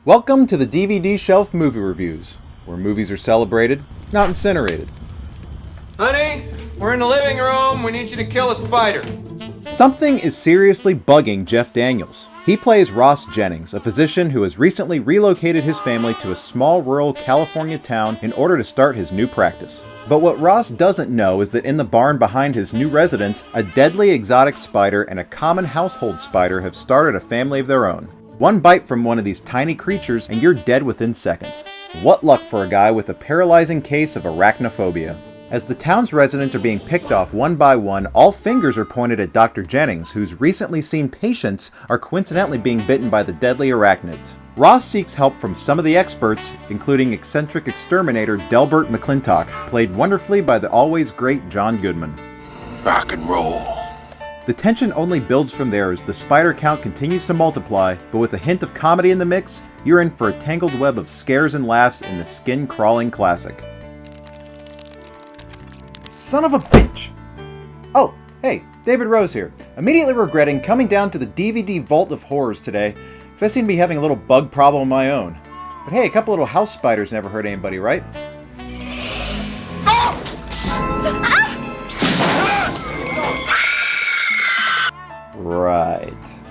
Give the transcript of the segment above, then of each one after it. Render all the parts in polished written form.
Welcome to the DVD Shelf Movie Reviews, where movies are celebrated, not incinerated. Honey, we're in the living room. We need you to kill a spider. Something is seriously bugging Jeff Daniels. He plays Ross Jennings, a physician who has recently relocated his family to a small rural California town in order to start his new practice. But what Ross doesn't know is that in the barn behind his new residence, a deadly exotic spider and a common household spider have started a family of their own. One bite from one of these tiny creatures and you're dead within seconds. What luck for a guy with a paralyzing case of arachnophobia. As the town's residents are being picked off one by one, all fingers are pointed at Dr. Jennings, whose recently seen patients are coincidentally being bitten by the deadly arachnids. Ross seeks help from some of the experts, including eccentric exterminator Delbert McClintock, played wonderfully by the always great John Goodman. Rock and roll. The tension only builds from there as the spider count continues to multiply, but with a hint of comedy in the mix, you're in for a tangled web of scares and laughs in the skin-crawling classic. Son of a bitch! Oh, hey, David Rose here. Immediately regretting coming down to the DVD Vault of Horrors today, because I seem to be having a little bug problem of my own. But hey, a couple little house spiders never hurt anybody, right? Right.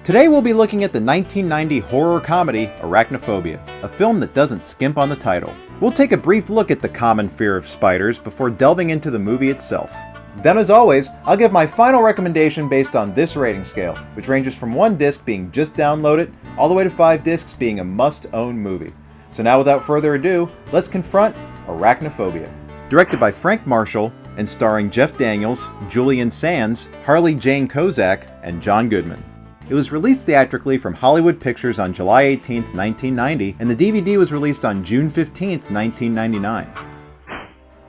Today we'll be looking at the 1990 horror comedy Arachnophobia, a film that doesn't skimp on the title. We'll take a brief look at the common fear of spiders before delving into the movie itself. Then as always, I'll give my final recommendation based on this rating scale, which ranges from 1 disc being just download it, all the way to 5 discs being a must-own movie. So now without further ado, let's confront Arachnophobia. Directed by Frank Marshall, and starring Jeff Daniels, Julian Sands, Harley Jane Kozak, and John Goodman. It was released theatrically from Hollywood Pictures on July 18, 1990, and the DVD was released on June 15, 1999.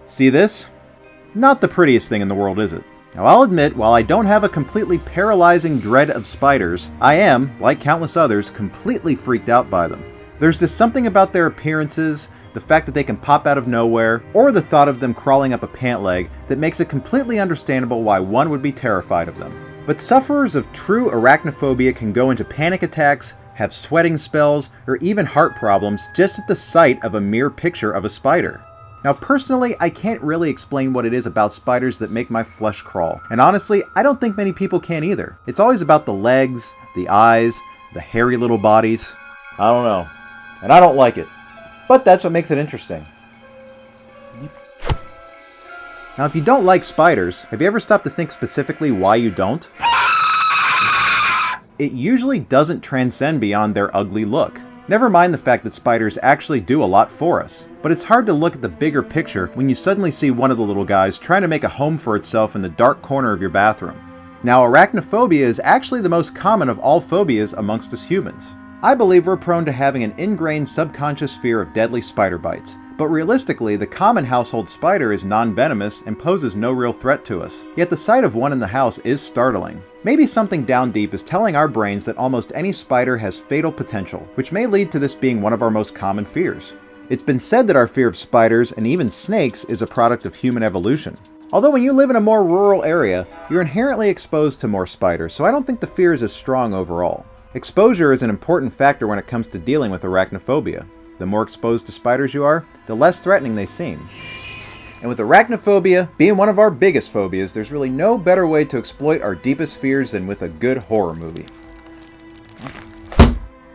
See this? Not the prettiest thing in the world, is it? Now I'll admit, while I don't have a completely paralyzing dread of spiders, I am, like countless others, completely freaked out by them. There's just something about their appearances, the fact that they can pop out of nowhere, or the thought of them crawling up a pant leg that makes it completely understandable why one would be terrified of them. But sufferers of true arachnophobia can go into panic attacks, have sweating spells, or even heart problems just at the sight of a mere picture of a spider. Now personally, I can't really explain what it is about spiders that make my flesh crawl. And honestly, I don't think many people can either. It's always about the legs, the eyes, the hairy little bodies. I don't know. And I don't like it. But that's what makes it interesting. Now, if you don't like spiders, have you ever stopped to think specifically why you don't? It usually doesn't transcend beyond their ugly look. Never mind the fact that spiders actually do a lot for us. But it's hard to look at the bigger picture when you suddenly see one of the little guys trying to make a home for itself in the dark corner of your bathroom. Now, arachnophobia is actually the most common of all phobias amongst us humans. I believe we're prone to having an ingrained subconscious fear of deadly spider bites, but realistically, the common household spider is non-venomous and poses no real threat to us. Yet the sight of one in the house is startling. Maybe something down deep is telling our brains that almost any spider has fatal potential, which may lead to this being one of our most common fears. It's been said that our fear of spiders and even snakes is a product of human evolution. Although when you live in a more rural area, you're inherently exposed to more spiders, so I don't think the fear is as strong overall. Exposure is an important factor when it comes to dealing with arachnophobia. The more exposed to spiders you are, the less threatening they seem. And with arachnophobia being one of our biggest phobias, there's really no better way to exploit our deepest fears than with a good horror movie.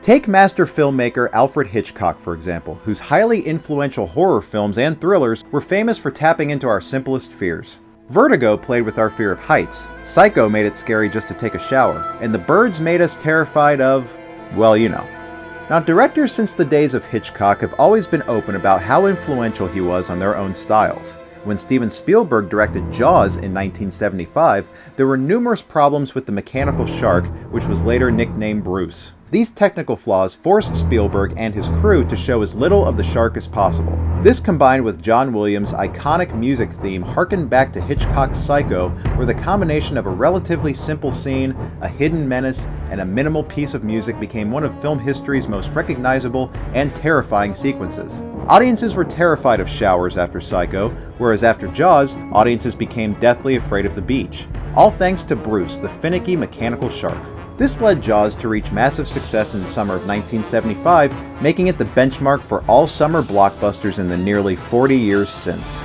Take master filmmaker Alfred Hitchcock, for example, whose highly influential horror films and thrillers were famous for tapping into our simplest fears. Vertigo played with our fear of heights, Psycho made it scary just to take a shower, and The Birds made us terrified of, well, you know. Now, directors since the days of Hitchcock have always been open about how influential he was on their own styles. When Steven Spielberg directed Jaws in 1975, there were numerous problems with the mechanical shark, which was later nicknamed Bruce. These technical flaws forced Spielberg and his crew to show as little of the shark as possible. This combined with John Williams' iconic music theme harkened back to Hitchcock's Psycho, where the combination of a relatively simple scene, a hidden menace, and a minimal piece of music became one of film history's most recognizable and terrifying sequences. Audiences were terrified of showers after Psycho, whereas after Jaws, audiences became deathly afraid of the beach. All thanks to Bruce, the finicky mechanical shark. This led Jaws to reach massive success in the summer of 1975, making it the benchmark for all summer blockbusters in the nearly 40 years since.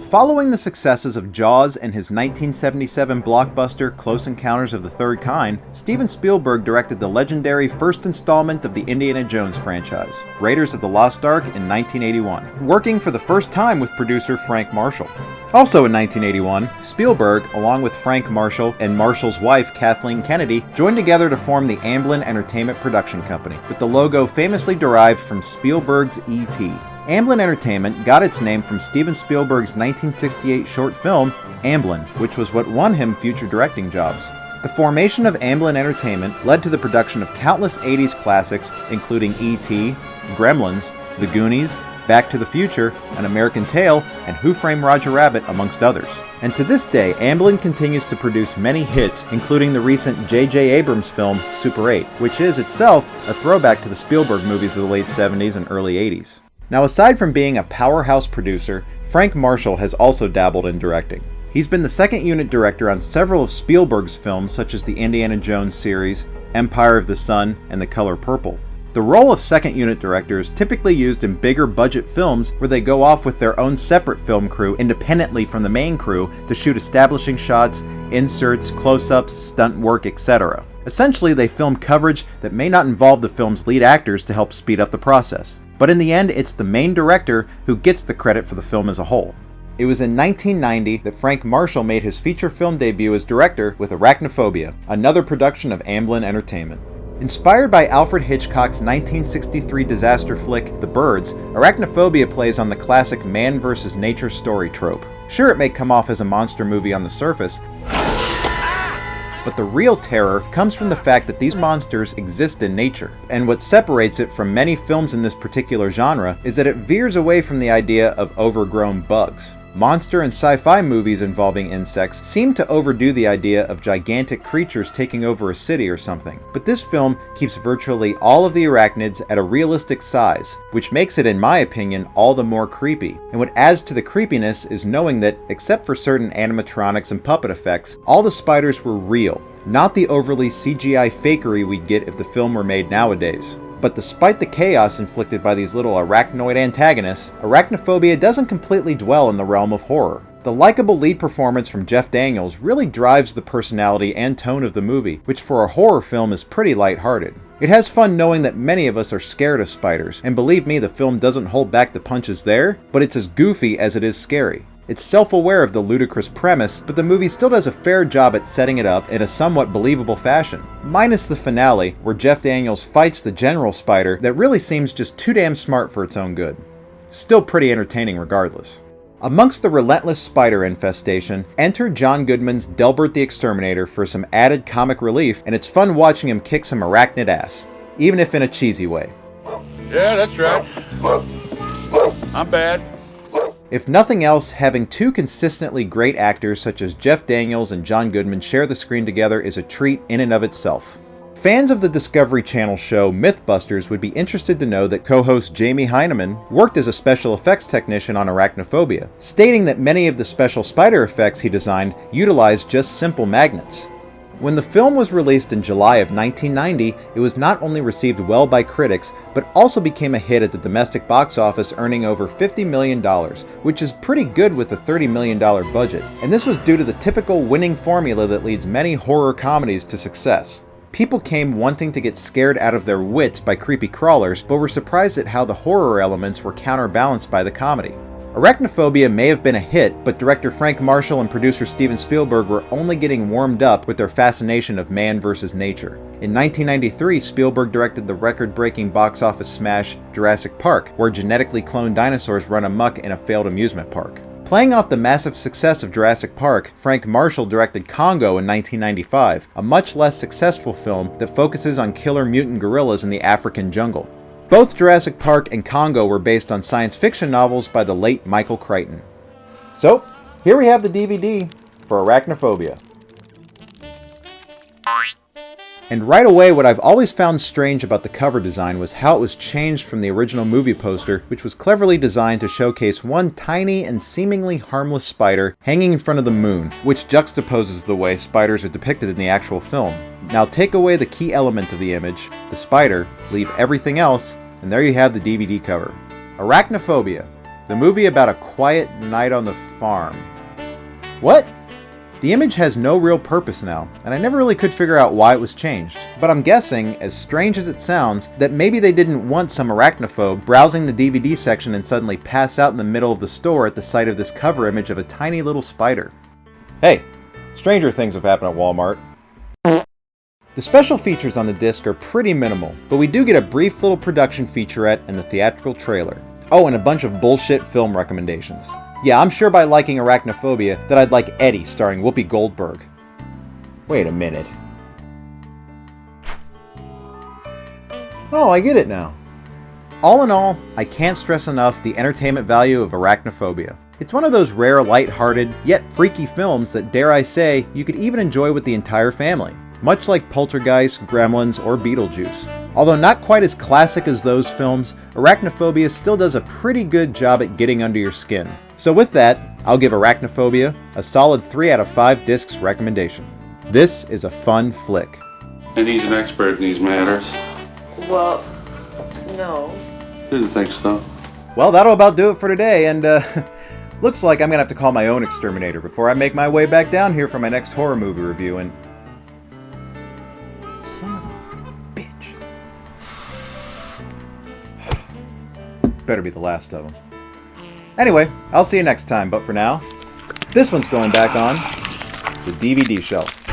Following the successes of Jaws and his 1977 blockbuster Close Encounters of the Third Kind, Steven Spielberg directed the legendary first installment of the Indiana Jones franchise, Raiders of the Lost Ark, in 1981, working for the first time with producer Frank Marshall. Also in 1981, Spielberg, along with Frank Marshall and Marshall's wife Kathleen Kennedy, joined together to form the Amblin Entertainment Production Company, with the logo famously derived from Spielberg's E.T. Amblin Entertainment got its name from Steven Spielberg's 1968 short film, Amblin, which was what won him future directing jobs. The formation of Amblin Entertainment led to the production of countless 80s classics, including E.T., Gremlins, The Goonies, Back to the Future, An American Tail, and Who Framed Roger Rabbit, amongst others. And to this day, Amblin continues to produce many hits, including the recent J.J. Abrams film, Super 8, which is itself a throwback to the Spielberg movies of the late 70s and early 80s. Now, aside from being a powerhouse producer, Frank Marshall has also dabbled in directing. He's been the second unit director on several of Spielberg's films, such as the Indiana Jones series, Empire of the Sun, and The Color Purple. The role of second unit director is typically used in bigger budget films where they go off with their own separate film crew independently from the main crew to shoot establishing shots, inserts, close-ups, stunt work, etc. Essentially, they film coverage that may not involve the film's lead actors to help speed up the process. But in the end, it's the main director who gets the credit for the film as a whole. It was in 1990 that Frank Marshall made his feature film debut as director with Arachnophobia, another production of Amblin Entertainment. Inspired by Alfred Hitchcock's 1963 disaster flick, The Birds, Arachnophobia plays on the classic man versus nature story trope. Sure, it may come off as a monster movie on the surface, but the real terror comes from the fact that these monsters exist in nature. And what separates it from many films in this particular genre is that it veers away from the idea of overgrown bugs. Monster and sci-fi movies involving insects seem to overdo the idea of gigantic creatures taking over a city or something, but this film keeps virtually all of the arachnids at a realistic size, which makes it, in my opinion, all the more creepy. And what adds to the creepiness is knowing that, except for certain animatronics and puppet effects, all the spiders were real, not the overly CGI fakery we'd get if the film were made nowadays. But despite the chaos inflicted by these little arachnoid antagonists, Arachnophobia doesn't completely dwell in the realm of horror. The likable lead performance from Jeff Daniels really drives the personality and tone of the movie, which for a horror film is pretty lighthearted. It has fun knowing that many of us are scared of spiders, and believe me, the film doesn't hold back the punches there, but it's as goofy as it is scary. It's self-aware of the ludicrous premise, but the movie still does a fair job at setting it up in a somewhat believable fashion. Minus the finale, where Jeff Daniels fights the general spider that really seems just too damn smart for its own good. Still pretty entertaining regardless. Amongst the relentless spider infestation, enter John Goodman's Delbert the Exterminator for some added comic relief, and it's fun watching him kick some arachnid ass, even if in a cheesy way. Yeah, that's right. I'm bad. If nothing else, having two consistently great actors such as Jeff Daniels and John Goodman share the screen together is a treat in and of itself. Fans of the Discovery Channel show Mythbusters would be interested to know that co-host Jamie Heineman worked as a special effects technician on Arachnophobia, stating that many of the special spider effects he designed utilized just simple magnets. When the film was released in July of 1990, it was not only received well by critics, but also became a hit at the domestic box office, earning over $50 million, which is pretty good with a $30 million budget. And this was due to the typical winning formula that leads many horror comedies to success. People came wanting to get scared out of their wits by creepy crawlers, but were surprised at how the horror elements were counterbalanced by the comedy. Arachnophobia may have been a hit, but director Frank Marshall and producer Steven Spielberg were only getting warmed up with their fascination of man versus nature. In 1993, Spielberg directed the record-breaking box office smash Jurassic Park, where genetically cloned dinosaurs run amok in a failed amusement park. Playing off the massive success of Jurassic Park, Frank Marshall directed Congo in 1995, a much less successful film that focuses on killer mutant gorillas in the African jungle. Both Jurassic Park and Congo were based on science fiction novels by the late Michael Crichton. So, here we have the DVD for Arachnophobia. And right away, what I've always found strange about the cover design was how it was changed from the original movie poster, which was cleverly designed to showcase one tiny and seemingly harmless spider hanging in front of the moon, which juxtaposes the way spiders are depicted in the actual film. Now take away the key element of the image, the spider, leave everything else, and there you have the DVD cover. Arachnophobia, the movie about a quiet night on the farm. What? The image has no real purpose now, and I never really could figure out why it was changed. But I'm guessing, as strange as it sounds, that maybe they didn't want some arachnophobe browsing the DVD section and suddenly pass out in the middle of the store at the sight of this cover image of a tiny little spider. Hey, stranger things have happened at Walmart. The special features on the disc are pretty minimal, but we do get a brief little production featurette and the theatrical trailer. Oh, and a bunch of bullshit film recommendations. Yeah, I'm sure by liking Arachnophobia that I'd like Eddie starring Whoopi Goldberg. Wait a minute. Oh, I get it now. All in all, I can't stress enough the entertainment value of Arachnophobia. It's one of those rare, light-hearted, yet freaky films that, dare I say, you could even enjoy with the entire family. Much like Poltergeist, Gremlins, or Beetlejuice. Although not quite as classic as those films, Arachnophobia still does a pretty good job at getting under your skin. So with that, I'll give Arachnophobia a solid 3 out of 5 discs recommendation. This is a fun flick. And he's an expert in these matters. Well, no. Didn't think so. Well, that'll about do it for today, and looks like I'm gonna have to call my own exterminator before I make my way back down here for my next horror movie review, and... Son of a bitch. Better be the last of them. Anyway, I'll see you next time, but for now, this one's going back on the DVD shelf.